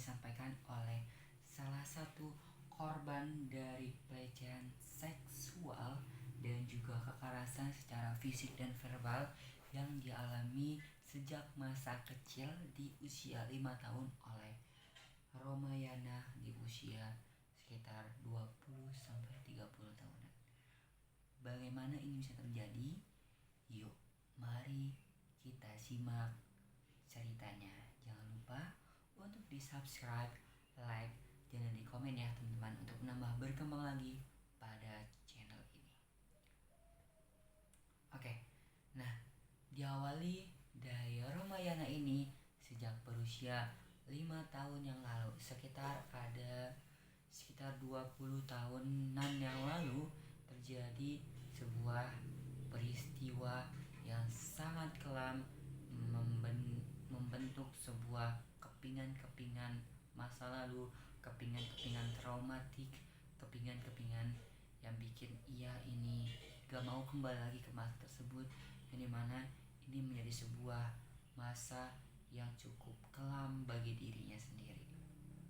disampaikan oleh salah satu korban dari pelecehan seksual dan juga kekerasan secara fisik dan verbal yang dialami sejak masa kecil di usia 5 tahun oleh Romayana di usia sekitar 20-30 tahunan. Bagaimana ini bisa terjadi? Yuk, mari kita simak ceritanya. Jangan lupa untuk di subscribe, like, dan di komen ya teman-teman untuk menambah berkembang lagi pada channel ini. Oke, nah diawali dari Romayana ini sejak berusia 5 tahun yang lalu, sekitar 20 tahunan yang lalu terjadi sebuah peristiwa yang sangat kelam membentuk sebuah kepingan-kepingan masa lalu, kepingan-kepingan traumatik, kepingan-kepingan yang bikin ia ini gak mau kembali lagi ke masa tersebut, yang dimana ini menjadi sebuah masa yang cukup kelam bagi dirinya sendiri.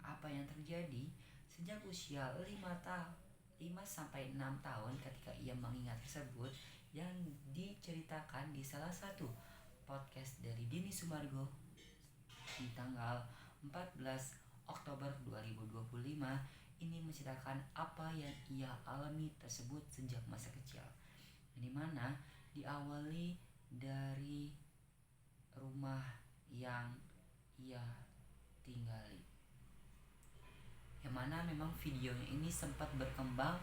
Apa yang terjadi sejak usia 5 sampai 6 tahun ketika ia mengingat tersebut yang diceritakan di salah satu podcast dari Denny Sumargo di tanggal 14 Oktober 2025 ini menceritakan apa yang ia alami tersebut sejak masa kecil, di mana diawali dari rumah yang ia tinggali, yang mana memang videonya ini sempat berkembang,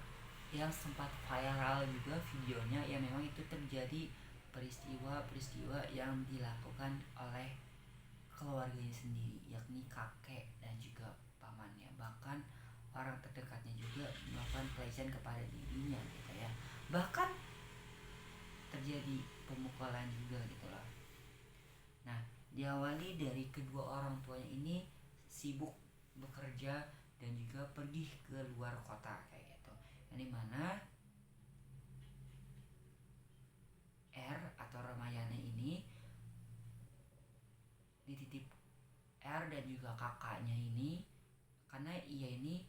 yang sempat viral juga videonya, yang memang itu terjadi peristiwa-peristiwa yang dilakukan oleh keluarganya sendiri, yakni kakek dan juga pamannya, bahkan orang terdekatnya juga melakukan pelecehan kepada dirinya gitu ya, bahkan terjadi pemukulan juga gitu loh. Nah, diawali dari kedua orang tuanya ini sibuk bekerja dan juga pergi ke luar kota kayak gitu, yang dimana R atau Ramayana ini dititip R dan juga kakaknya ini karena ia ini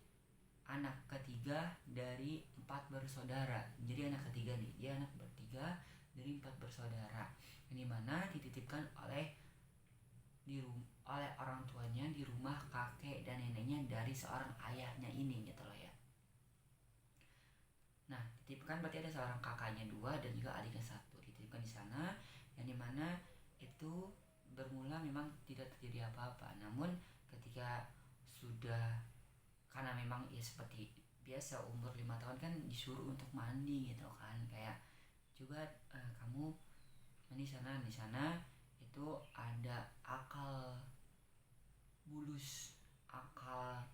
anak ketiga dari 4 bersaudara. Jadi anak ketiga nih, dia anak bertiga dari 4 bersaudara, yang dimana dititipkan oleh orang tuanya di rumah kakek dan neneknya dari seorang ayahnya ini gitu loh ya. Nah, dititipkan berarti ada seorang kakaknya 2 dan juga adiknya 1 dititipkan di sana, yang dimana itu bermula memang tidak terjadi apa-apa. Namun ketika sudah, karena memang ya seperti biasa umur 5 tahun kan disuruh untuk mandi gitu kan, kayak coba kamu mandi sana, di sana itu ada akal bulus, akal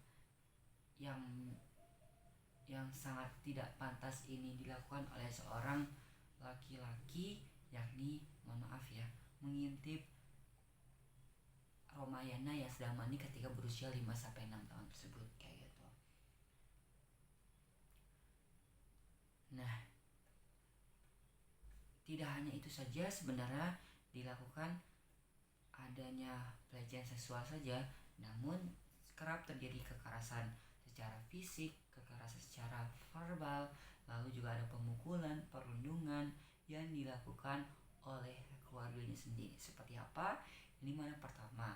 yang sangat tidak pantas ini dilakukan oleh seorang laki-laki, yakni mohon maaf ya, mengintip Romayana yang sedang mandi ketika berusia 5 sampai 6 tahun tersebut kayak gitu. Nah, tidak hanya itu saja sebenarnya dilakukan adanya pelecehan seksual saja, namun kerap terjadi kekerasan secara fisik, kekerasan secara verbal, lalu juga ada pemukulan, perundungan yang dilakukan oleh keluarganya sendiri. Seperti apa? Ini mana pertama,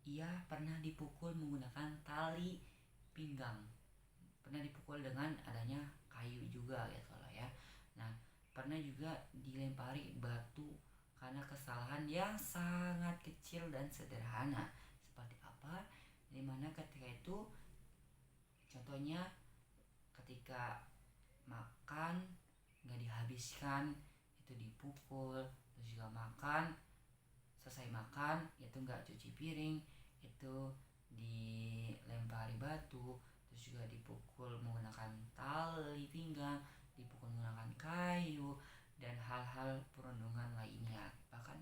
ia pernah dipukul menggunakan tali pinggang, pernah dipukul dengan adanya kayu juga gitu loh ya. Nah, pernah juga dilempari batu karena kesalahan yang sangat kecil dan sederhana. Seperti apa? Dimana ketika itu contohnya ketika makan nggak dihabiskan itu dipukul, terus juga makan selesai makan itu nggak cuci piring itu dilempari batu, terus juga dipukul menggunakan tali pinggang, dipukul menggunakan kayu dan hal-hal perundungan lainnya, bahkan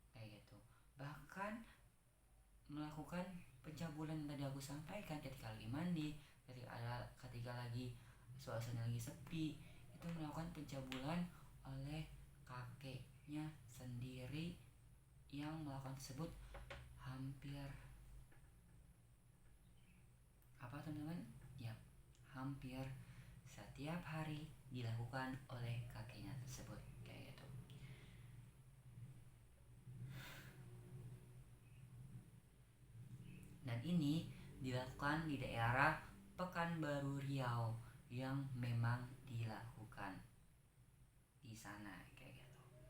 kayak gitu. Bahkan melakukan pencabulan yang tadi aku sampaikan ketika lagi mandi, ketika lagi suasana lagi sepi, itu melakukan pencabulan oleh kakeknya sendiri yang melakukan tersebut hampir apa teman-teman? Ya, hampir setiap hari dilakukan oleh kakeknya tersebut kayak gitu. Dan ini dilakukan di daerah Pekanbaru Riau yang memang dilakukan di sana kayak gitu.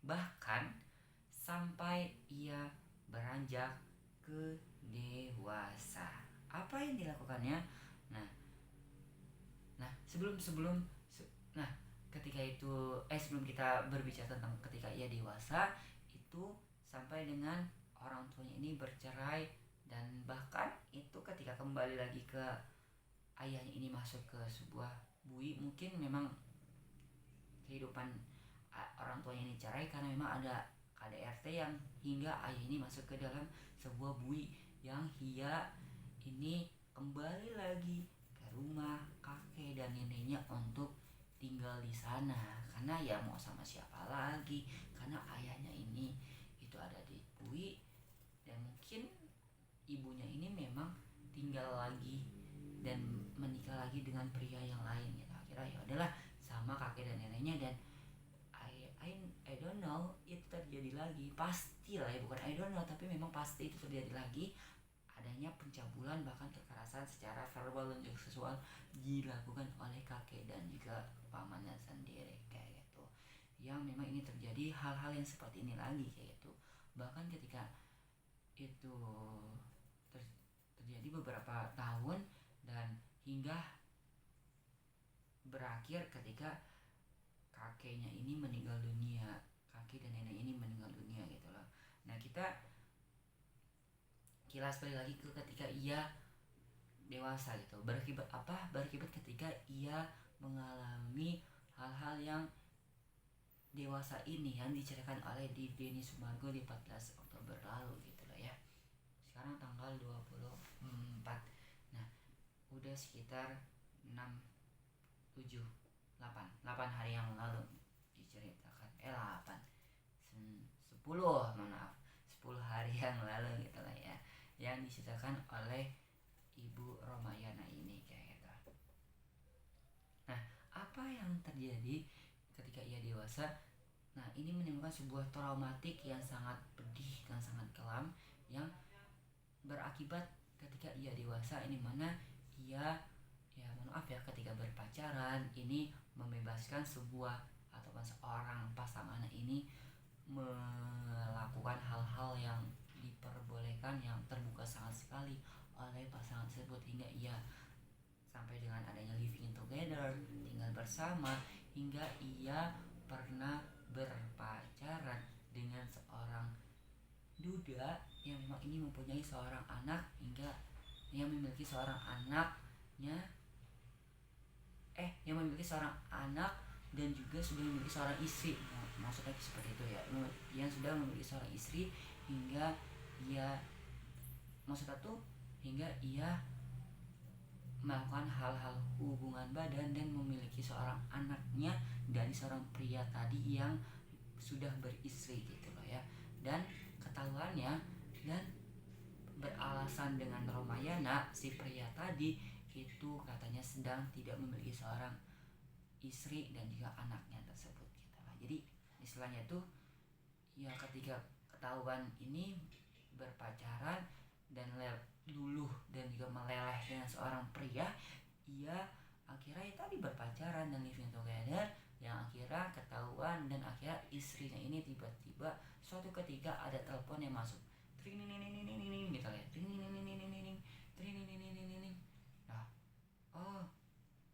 Bahkan sampai ia beranjak ke dewasa. Apa yang dilakukannya? Nah, ketika itu sebelum kita berbicara tentang ketika ia dewasa, itu sampai dengan orang tuanya ini bercerai, dan bahkan itu ketika kembali lagi ke ayahnya ini masuk ke sebuah bui, mungkin memang kehidupan orang tuanya ini cerai karena memang ada KDRT yang hingga ayah ini masuk ke dalam sebuah bui yang ia ini kembali lagi ke rumah kakek dan neneknya untuk tinggal di sana, karena ya mau sama siapa lagi, karena ayahnya ini itu ada di bui dan mungkin ibunya ini memang tinggal lagi dan menikah lagi dengan pria yang lain gitu. Akhirnya ya udahlah sama kakek dan neneknya, dan I don't know itu terjadi lagi, pasti lah ya, bukan I don't know tapi memang pasti itu terjadi lagi, adanya pencabulan bahkan kekerasan secara verbal dan juga seksual dilakukan oleh kakek dan juga pamannya sendiri kayak gitu. Yang memang ini terjadi hal-hal yang seperti ini lagi kayak gitu. Bahkan ketika itu terjadi beberapa tahun dan hingga berakhir ketika kakeknya ini meninggal dunia, kakek dan nenek ini meninggal dunia gitu loh. Nah, kita kilas balik lagi ke ketika ia dewasa gitu. Berakibat apa? Berakibat ketika ia mengalami hal-hal yang dewasa ini yang diceritakan oleh Denny Sumargo di 14 Oktober lalu gitu loh ya. Sekarang tanggal 24. Nah, udah sekitar 6 7 8 hari yang lalu diceritakan 10 hari yang lalu gitu lah ya, yang diceritakan oleh Ibu Romayana ini kayak gitu. Nah, apa yang terjadi ketika ia dewasa? Nah, ini menimbulkan sebuah traumatik yang sangat pedih dan sangat kelam yang berakibat ketika ia dewasa, ini mana ia ketika berpacaran ini membebaskan sebuah ataupun seorang pasangan ini melakukan hal-hal yang diperbolehkan, yang terbuka sangat sekali oleh pasangan tersebut, hingga ia sampai dengan adanya living together, tinggal bersama, hingga ia pernah berpacaran dengan seorang duda yang memang ini mempunyai seorang anak, hingga ia memiliki seorang anaknya yang memiliki seorang anak dan juga sudah memiliki seorang istri. Maksudnya seperti itu ya, yang sudah memiliki seorang istri hingga ia melakukan hal-hal hubungan badan dan memiliki seorang anaknya dari seorang pria tadi yang sudah beristri gitu loh ya. Dan ketahuannya dan beralasan dengan Romayana, si pria tadi itu katanya sedang tidak memiliki seorang istri dan juga anaknya tersebut gitu lah. Jadi istilahnya tuh ya ketika ketahuan ini berpacaran dan luluh dan juga meleleh dengan seorang pria, ia akhirnya tadi berpacaran dan living together, yang akhirnya ketahuan dan akhirnya istrinya ini tiba-tiba suatu ketika ada telepon yang masuk, tring gitu ya, nah, oh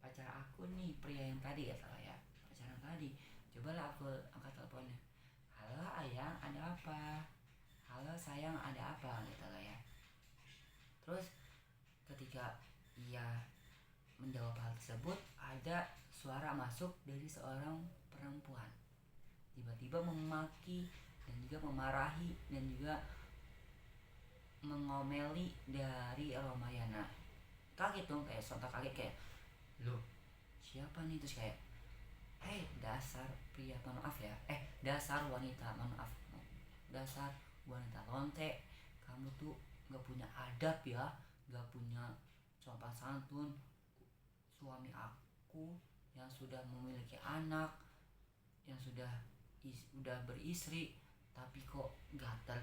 pacar aku nih, pria yang tadi ya salah ya, pacaran tadi, cobalah aku angkat teleponnya, halo ayang ada apa, halo sayang ada apa gitu lah ya. Terus ketika ia menjawab hal tersebut, ada suara masuk dari seorang perempuan, tiba-tiba memaki dan juga memarahi dan juga mengomeli dari Romayana. Kaget dong, kayak sontak kaget, kayak loh siapa nih, terus kayak dasar pria, dasar wanita, dasar wanita lonte, kamu tuh gak punya adab ya, gak punya sopan santun. Suami aku yang sudah memiliki anak, yang udah beristri, tapi kok gatal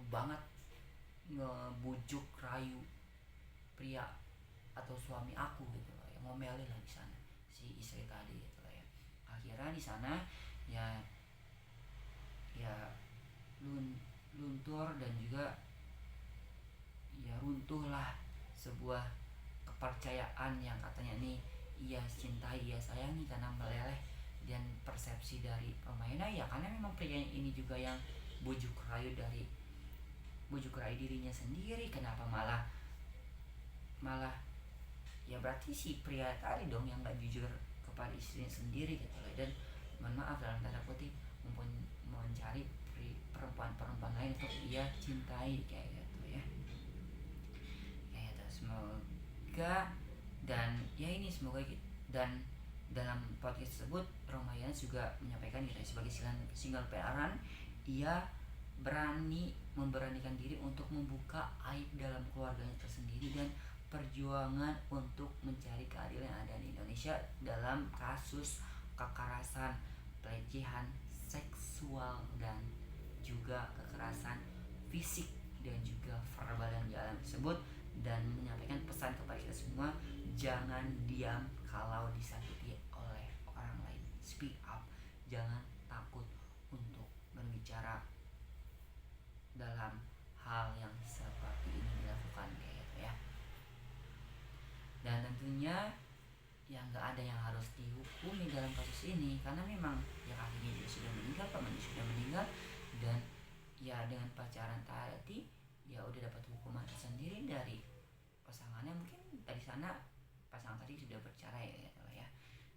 banget ngebujuk rayu pria atau suami aku gitu loh, yang ngomelin lah di sana si istri tadi gitu loh ya. Akhirnya di sana ya luntur dan juga ya runtuhlah sebuah kepercayaan yang katanya nih ia cintai, ia sayangi, karena meleleh dan persepsi dari pemainnya ya, karena memang pria ini juga yang bujuk rayu dirinya sendiri. Kenapa malah malah ya berarti si pria tadi dong yang gak jujur kepada istrinya sendiri gitu loh. Dan mohon maaf dalam tanda kutip mencari perempuan lain untuk ia cintai kayak gitu ya. Kayak gitu. Semoga dan ya ini semoga gitu. Dan dalam podcast tersebut Romayana juga menyampaikan gitu sebagai single parent, ia memberanikan diri untuk membuka aib dalam keluarganya tersendiri dan perjuangan untuk mencari keadilan yang ada di Indonesia dalam kasus kekerasan, pelecehan seksual dan juga kekerasan fisik dan juga verbal yang dalam tersebut, dan menyampaikan pesan kepada kita semua, jangan diam kalau disakiti oleh orang lain. Speak up, jangan takut untuk berbicara dalam hal yang seperti ini dilakukan kayak gitu ya. Dan tentunya ya nggak ada yang harus dihukumi dalam kasus ini, karena memang ya kakinya dia sudah meninggal, pamannya sudah meninggal, dan ya dengan pacaran tadi ya udah dapat hukuman tersendiri dari pasangannya. Mungkin dari sana pasangan tadi sudah bercerai gitu ya,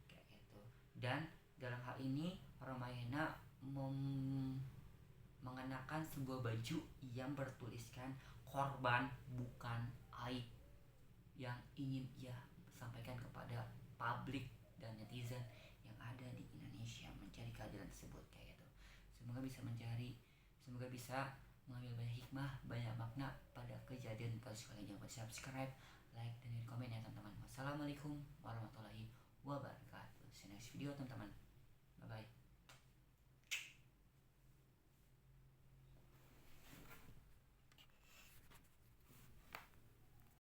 kayak gitu. Dan dalam hal ini Ramayana mengenakan sebuah baju yang bertuliskan korban bukan aib, yang ingin ia sampaikan kepada publik dan netizen yang ada di Indonesia mencari keadilan tersebut kayak gitu. Semoga bisa mengambil banyak hikmah, banyak makna pada kejadian kasus kali ini. Jangan lupa subscribe, like, dan komen ya teman-teman. Wassalamualaikum warahmatullahi wabarakatuh. See you next video teman-teman. Bye bye.